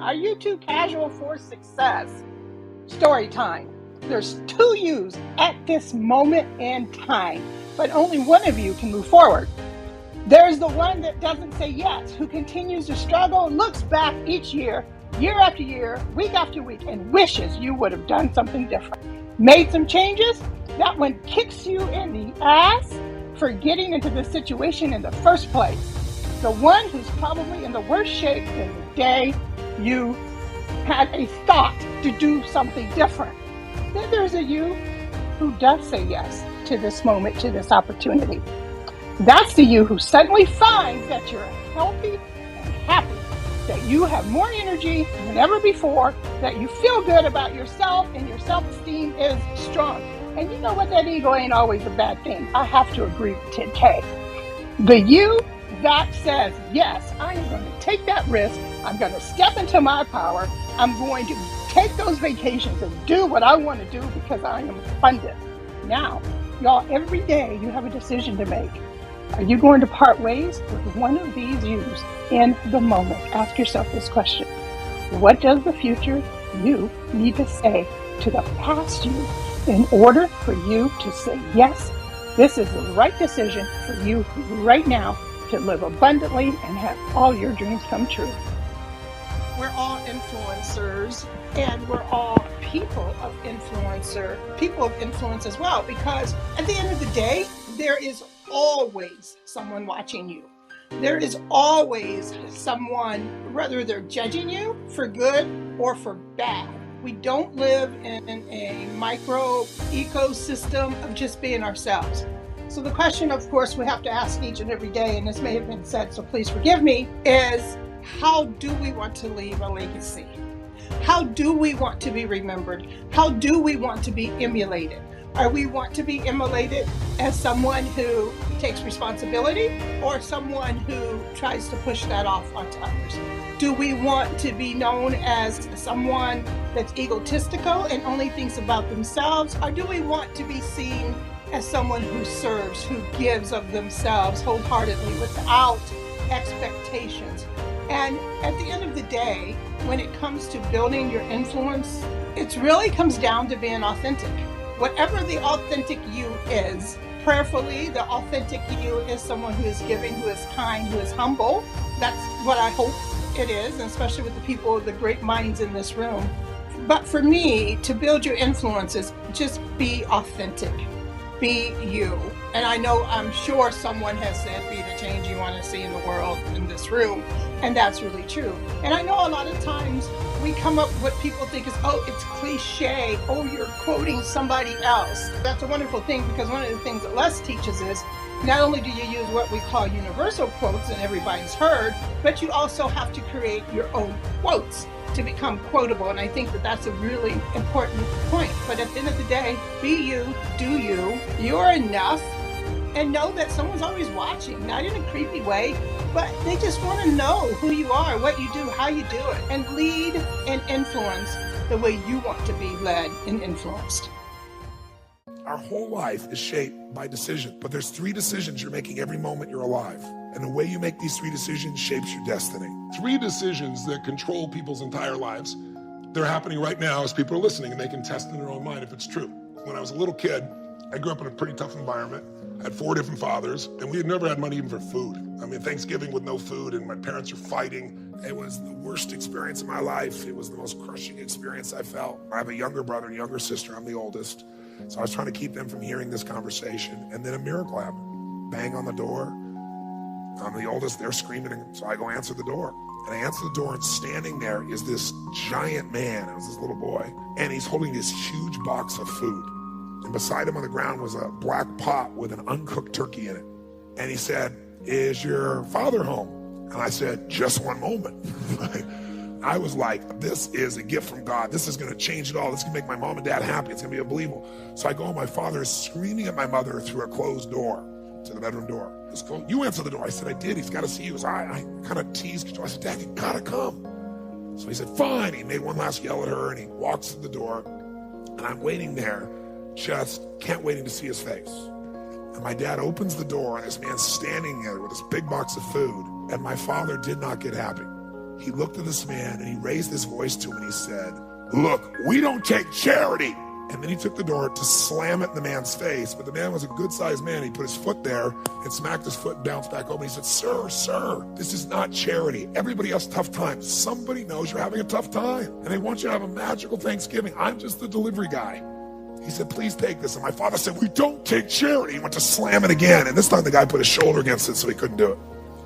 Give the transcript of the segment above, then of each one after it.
Are you too casual for success? Story time. There's two yous at this moment in time, but only one of you can move forward. There's the one that doesn't say yes, who continues to struggle, looks back each year, year after year, week after week, and wishes you would have done something different. Made some changes? That one kicks you in the ass for getting into the situation in the first place. The one who's probably in the worst shape than the day you had a thought to do something different. Then there's a you who does say yes to this moment, to this opportunity. That's the you who suddenly finds that you're healthy and happy, that you have more energy than ever before, that you feel good about yourself and your self-esteem is strong. And you know what? That ego ain't always a bad thing. I have to agree with 10K. The you that says, yes, I am going to take that risk. I'm going to step into my power. I'm going to take those vacations and do what I want to do because I am abundant. Now, y'all, every day you have a decision to make. Are you going to part ways with one of these yous in the moment? Ask yourself this question. What does the future you need to say to the past you in order for you to say, yes, this is the right decision for you right now to live abundantly and have all your dreams come true? We're all influencers, and we're all people of influence as well, because at the end of the day, there is always someone watching you. There is always someone, whether they're judging you for good or for bad. We don't live in a micro ecosystem of just being ourselves. So the question, of course, we have to ask each and every day, and this may have been said, so please forgive me, is how do we want to leave a legacy? How do we want to be remembered? How do we want to be emulated? Are we want to be emulated as someone who takes responsibility or someone who tries to push that off onto others? Do we want to be known as someone that's egotistical and only thinks about themselves? Or do we want to be seen as someone who serves, who gives of themselves wholeheartedly without expectations? And at the end of the day, when it comes to building your influence, it really comes down to being authentic. Whatever the authentic you is, prayerfully, the authentic you is someone who is giving, who is kind, who is humble. That's what I hope it is, and especially with the people, the great minds in this room. But for me, to build your influences, just be authentic. Be you. And I know, I'm sure someone has said, be the change you want to see in the world in this room. And that's really true. And I know a lot of times we come up with what people think is, oh, it's cliche. Oh, you're quoting somebody else. That's a wonderful thing, because one of the things that Les teaches is not only do you use what we call universal quotes and everybody's heard, but you also have to create your own quotes to become quotable. And I think that that's a really important point. But at the end of the day, be you, do you, you're enough, and know that someone's always watching, not in a creepy way, but they just want to know who you are, what you do, how you do it, and lead and influence the way you want to be led and influenced. Our whole life is shaped by decision, but there's 3 decisions you're making every moment you're alive. And the way you make these 3 decisions shapes your destiny. 3 decisions that control people's entire lives. They're happening right now as people are listening, and they can test in their own mind if it's true. When I was a little kid, I grew up in a pretty tough environment. I had 4 different fathers, and we had never had money even for food. I mean, Thanksgiving with no food, and my parents are fighting. It was the worst experience of my life. It was the most crushing experience I felt. I have a younger brother and younger sister. I'm the oldest. So I was trying to keep them from hearing this conversation. And then a miracle happened. Bang on the door. I'm the oldest. They're screaming. So I go answer the door. And I answer the door, and standing there is this giant man. It was this little boy. And he's holding this huge box of food. And beside him on the ground was a black pot with an uncooked turkey in it. And he said, "Is your father home?" And I said, "Just one moment." I was like, this is a gift from God. This is going to change it all. This is going to make my mom and dad happy. It's going to be unbelievable. So I go, and my father is screaming at my mother through a closed door to the bedroom door. He's going, "You answer the door." I said, "I did. He's got to see you." So I kind of teased. I said, "Dad, you got to come." So he said, "Fine." He made one last yell at her, and he walks to the door. And I'm waiting there, just can't waiting to see his face. And my dad opens the door, and this man's standing there with this big box of food. And my father did not get happy. He looked at this man and he raised his voice to him and he said, "Look, we don't take charity." And then he took the door to slam it in the man's face. But the man was a good-sized man. He put his foot there and smacked his foot and bounced back over. He said, sir, this is not charity. Everybody has tough times. Somebody knows you're having a tough time. And they want you to have a magical Thanksgiving. I'm just the delivery guy. He said, "Please take this." And my father said, "We don't take charity." He went to slam it again. And this time the guy put his shoulder against it so he couldn't do it.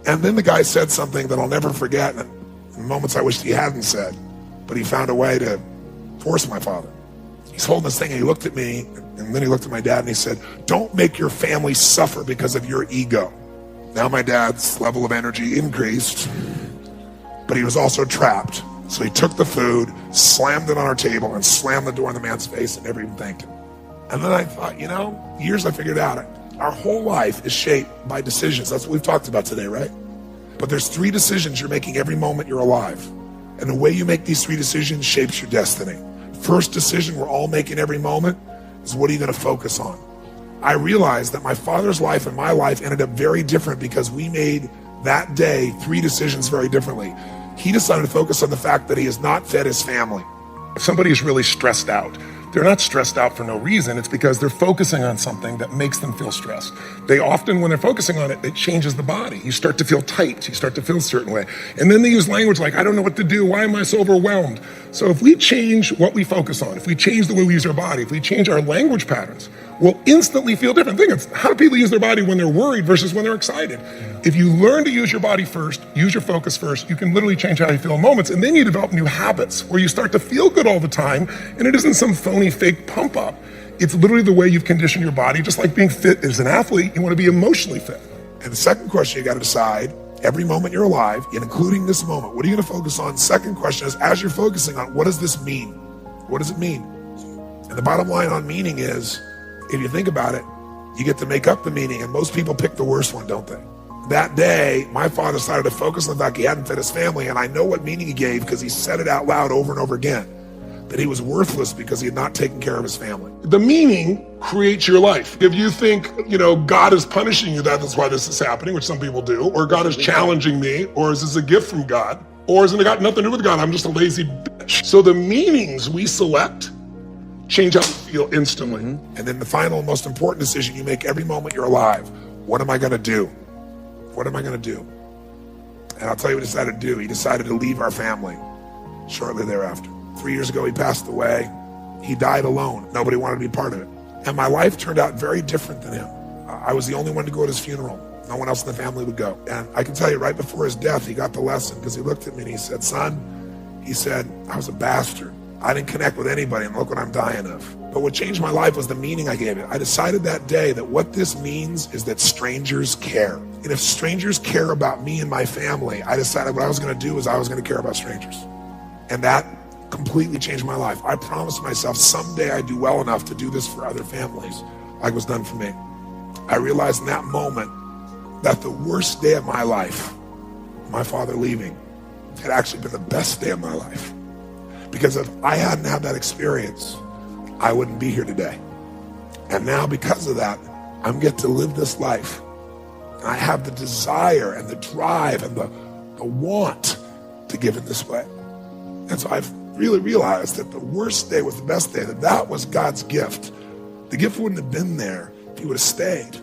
And then the guy said something that I'll never forget. And in moments I wished he hadn't said. But he found a way to force my father. He's holding this thing and he looked at me and then he looked at my dad and he said, "Don't make your family suffer because of your ego." Now my dad's level of energy increased, but he was also trapped. So he took the food, slammed it on our table and slammed the door in the man's face and never even thanked him. And then I thought, years I figured out, our whole life is shaped by decisions. That's what we've talked about today, right? But there's 3 decisions you're making every moment you're alive. And the way you make these 3 decisions shapes your destiny. First decision we're all making every moment is, what are you going to focus on? I realized that my father's life and my life ended up very different because we made that day 3 decisions very differently. He decided to focus on the fact that he has not fed his family. If somebody is really stressed out, they're not stressed out for no reason. It's because they're focusing on something that makes them feel stressed. They often, when they're focusing on it, it changes the body. You start to feel tight. You start to feel a certain way. And then they use language like, "I don't know what to do. Why am I so overwhelmed?" So if we change what we focus on, if we change the way we use our body, if we change our language patterns, we'll instantly feel different. Think of how do people use their body when they're worried versus when they're excited. If you learn to use your body first, use your focus first, you can literally change how you feel in moments. And then you develop new habits where you start to feel good all the time. And it isn't some phony, fake pump up. It's literally the way you've conditioned your body. Just like being fit as an athlete, you want to be emotionally fit. And the second question you got to decide, every moment you're alive, and including this moment, what are you going to focus on? Second question is, as you're focusing on, what does this mean? What does it mean? And the bottom line on meaning is, if you think about it, you get to make up the meaning, and most people pick the worst one, don't they? That day, my father decided to focus on the fact he hadn't fed his family, and I know what meaning he gave because he said it out loud over and over again, that he was worthless because he had not taken care of his family. The meaning creates your life. If you think, God is punishing you, that's why this is happening, which some people do, or God is challenging me, or is this a gift from God, or has it got nothing to do with God, I'm just a lazy bitch. So the meanings we select change how you feel instantly. And then the final and most important decision you make every moment you're alive, what am I gonna do? What am I gonna do? And I'll tell you what he decided to do. He decided to leave our family shortly thereafter. 3 years ago, he passed away. He died alone. Nobody wanted to be part of it. And my life turned out very different than him. I was the only one to go to his funeral. No one else in the family would go. And I can tell you, right before his death, he got the lesson because he looked at me and he said, "Son," he said, "I was a bastard. I didn't connect with anybody, and look what I'm dying of." But what changed my life was the meaning I gave it. I decided that day that what this means is that strangers care. And if strangers care about me and my family, I decided what I was going to do is I was going to care about strangers. And that completely changed my life. I promised myself someday I'd do well enough to do this for other families like was done for me. I realized in that moment that the worst day of my life, my father leaving, had actually been the best day of my life. Because if I hadn't had that experience, I wouldn't be here today. And now because of that, I'm get to live this life. And I have the desire and the drive and the want to give it this way. And so I've really realized that the worst day was the best day, that was God's gift. The gift wouldn't have been there if he would have stayed.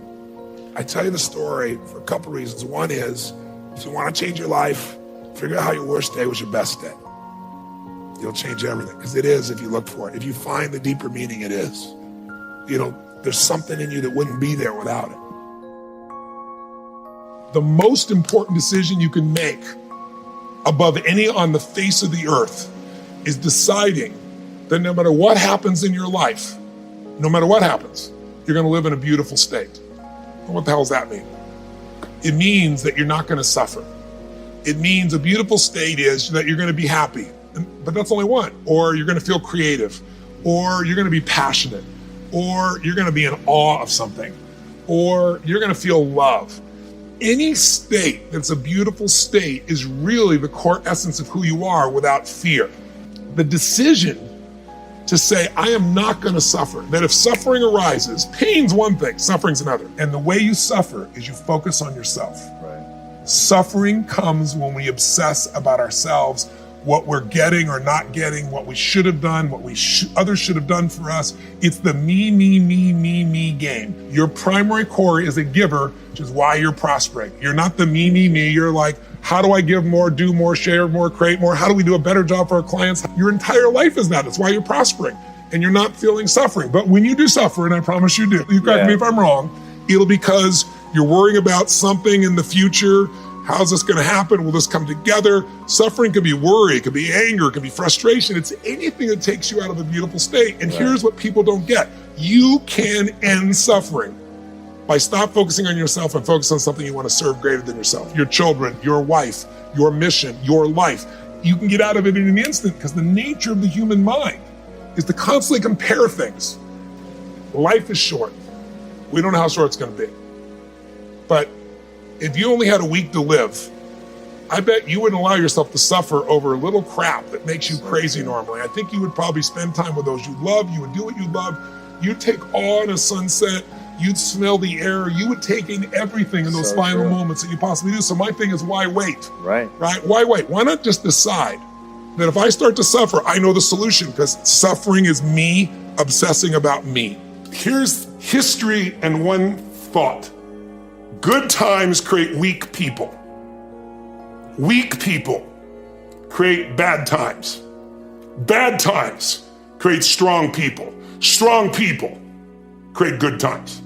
I tell you the story for a couple reasons. One is, if you want to change your life, figure out how your worst day was your best day. You'll change everything, because it is if you look for it. If you find the deeper meaning, it is. There's something in you that wouldn't be there without it. The most important decision you can make above any on the face of the earth is deciding that no matter what happens in your life, no matter what happens, you're going to live in a beautiful state. And what the hell does that mean? It means that you're not going to suffer. It means a beautiful state is that you're going to be happy, but that's only one. Or you're going to feel creative, or you're going to be passionate, or you're going to be in awe of something, or you're going to feel love. Any state that's a beautiful state is really the core essence of who you are without fear. The decision to say, I am not going to suffer, that if suffering arises, pain's one thing, suffering's another. And the way you suffer is you focus on yourself. Right. Suffering comes when we obsess about ourselves, what we're getting or not getting, what we should have done, what others should have done for us. It's the me, me, me, me, me game. Your primary core is a giver, which is why you're prospering. You're not the me, me, me. You're like, how do I give more, do more, share more, create more? How do we do a better job for our clients? Your entire life is that. That's why you're prospering and you're not feeling suffering. But when you do suffer, and I promise you do, you correct me if I'm wrong, it'll because you're worrying about something in the future. How's this going to happen? Will this come together? Suffering could be worry, it could be anger, it could be frustration. It's anything that takes you out of a beautiful state. And here's what people don't get. You can end suffering by stop focusing on yourself and focus on something you want to serve greater than yourself. Your children, your wife, your mission, your life. You can get out of it in an instant because the nature of the human mind is to constantly compare things. Life is short. We don't know how short it's going to be. But if you only had a week to live, I bet you wouldn't allow yourself to suffer over little crap that makes you crazy normally. I think you would probably spend time with those you love. You would do what you love. You'd take awe in a sunset. You'd smell the air. You would take in everything in those final moments that you possibly do. So my thing is, why wait? Right? Why wait? Why not just decide that if I start to suffer, I know the solution, because suffering is me obsessing about me. Here's history and one thought. Good times create weak people. Weak people create bad times. Bad times create strong people. Strong people create good times.